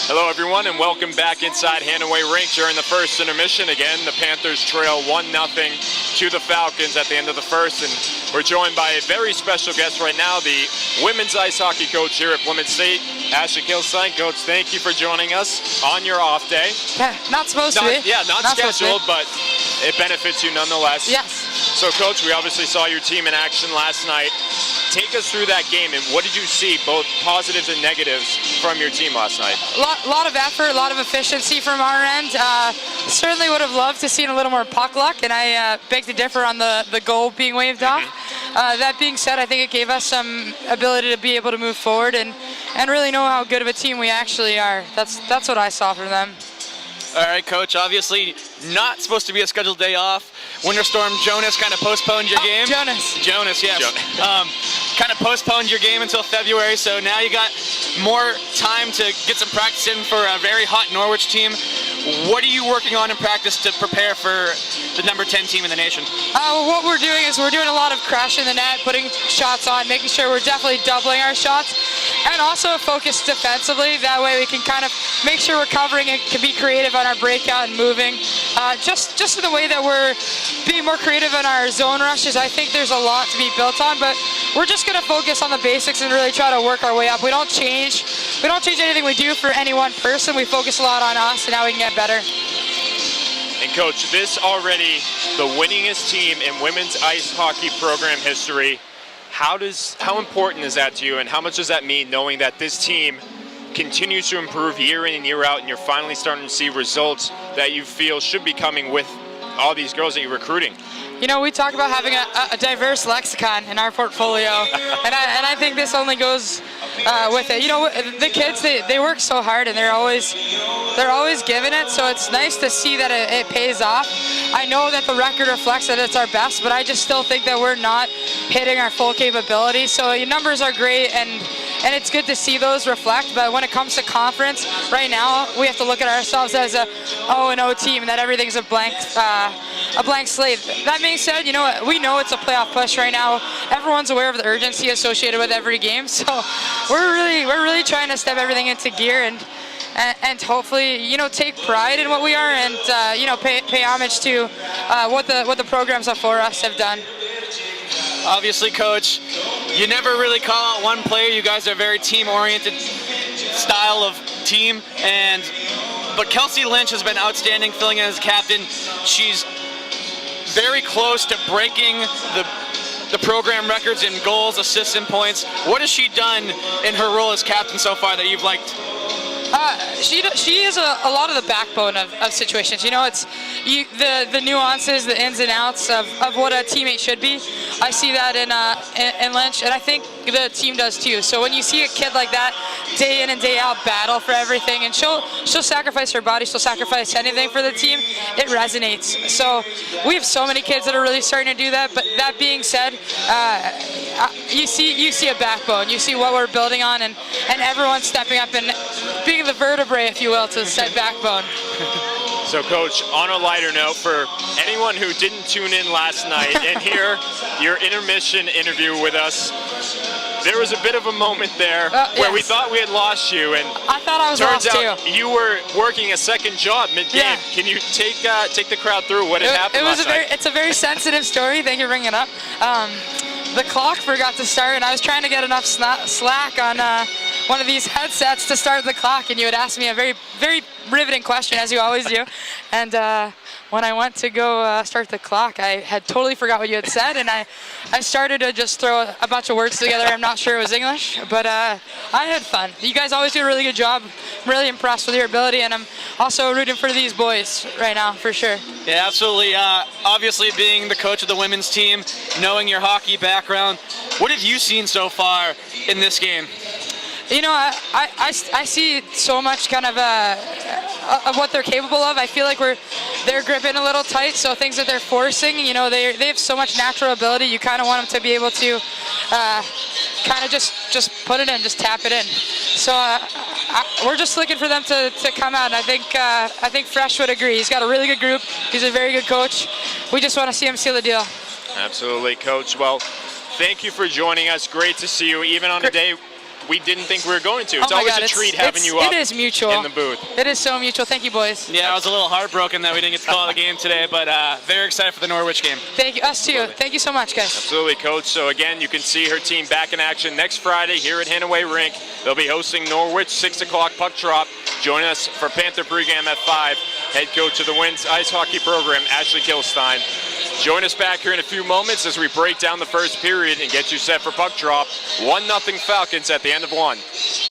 Hello everyone and welcome back inside Hanaway Rink during the first intermission. Again, the Panthers trail 1-0 to the Falcons at the end of the first, and we're joined by a very special guest right now, the women's ice hockey coach here at Plymouth State, Ashley Kilstein. Coach, thank you for joining us on your off day. Yeah, not supposed to be. Yeah, not scheduled, but it benefits you nonetheless. Yes. So Coach, we obviously saw your team in action last night. Take us through that game, and what did you see, both positives and negatives, from your team last night? A lot of effort, a lot of efficiency from our end. Certainly would have loved to see a little more puck luck, and I beg to differ on the goal being waved off. That being said, I think it gave us some ability to be able to move forward and really know how good of a team we actually are. That's what I saw from them. All right, Coach, obviously not supposed to be a scheduled day off. Winter Storm Jonas kind of postponed your game. Jonas, yes. Kind of postponed your game until February, so now you got more time to get some practice in for a very hot Norwich team. What are you working on in practice to prepare for the number 10 team in the nation? What we're doing is we're doing a lot of crashing the net, putting shots on, making sure we're definitely doubling our shots, and also focus defensively. That way we can kind of make sure we're covering and can be creative on our breakout and moving. Just in the way that we're being more creative in our zone rushes, I think there's a lot to be built on, but we're just going to focus on the basics and really try to work our way up. We don't change anything we do for any one person. We focus a lot on us and how we can get better. And Coach, this already the winningest team in women's ice hockey program history. How important is that to you, and how much does that mean, knowing that this team continues to improve year in and year out, and you're finally starting to see results that you feel should be coming with all these girls that you're recruiting? You know, we talk about having a diverse lexicon in our portfolio, and I think this only goes with it. You know, the kids, they work so hard, and they're always giving it, so it's nice to see that it pays off. I know that the record reflects that it's our best, but I just still think that we're not hitting our full capability. So your numbers are great, and it's good to see those reflect, but when it comes to conference, right now, we have to look at ourselves as a 0-0 team, and that everything's a blank slate. That being said, you know, we know it's a playoff push right now. Everyone's aware of the urgency associated with every game, so we're really trying to step everything into gear and hopefully, you know, take pride in what we are and you know, pay homage to what the programs before us have done. Obviously, Coach, you never really call out one player. You guys are a very team-oriented style of team, but Kelsey Lynch has been outstanding filling in as captain. She's very close to breaking the program records in goals, assists, and points. What has she done in her role as captain so far that you've liked? She is a lot of the backbone of situations. You know, it's the nuances, the ins and outs of what a teammate should be. I see that in Lynch, and I think the team does too. So when you see a kid like that day in and day out battle for everything, and she'll sacrifice her body, she'll sacrifice anything for the team, it resonates. So we have so many kids that are really starting to do that. But that being said, you see a backbone. You see what we're building on, and everyone's stepping up and being the vertebrae, if you will, to set backbone. So, Coach, on a lighter note, for anyone who didn't tune in last night and hear your intermission interview with us, there was a bit of a moment there where we thought we had lost you, and I thought I was lost too. Turns out you were working a second job mid-game. Yeah. Can you take the crowd through what had happened last night? It's a very sensitive story. Thank you for bringing it up. The clock forgot to start, and I was trying to get enough slack on one of these headsets to start the clock, and you had asked me a very, very riveting question, as you always do. And when I went to go start the clock, I had totally forgot what you had said, and I started to just throw a bunch of words together. I'm not sure it was English, but I had fun. You guys always do a really good job. I'm really impressed with your ability, and I'm also rooting for these boys right now, for sure. Yeah, absolutely. Obviously, being the coach of the women's team, knowing your hockey background, what have you seen so far in this game? You know, I see so much kind of what they're capable of. I feel like they're gripping a little tight, so things that they're forcing, you know, they have so much natural ability. You kind of want them to be able to kind of just put it in, just tap it in. So we're just looking for them to come out. And I think Fresh would agree. He's got a really good group. He's a very good coach. We just want to see him seal the deal. Absolutely, Coach. Well, thank you for joining us. Great to see you, even on a day we didn't think we were going to. Oh It's my always God, a treat having you up It is mutual. in the booth. It is so mutual. Thank you, boys. Yeah, I was a little heartbroken that we didn't get to call the game today, but very excited for the Norwich game. Thank you. Us too. Thank you so much, guys. Absolutely, Coach. So again, you can see her team back in action next Friday here at Hannaway Rink. They'll be hosting Norwich, 6 o'clock puck drop. Join us for Panther pregame at 5. Head coach of the Winds ice hockey program, Ashley Kilstein. Join us back here in a few moments as we break down the first period and get you set for puck drop. 1-0 Falcons at the end of 1.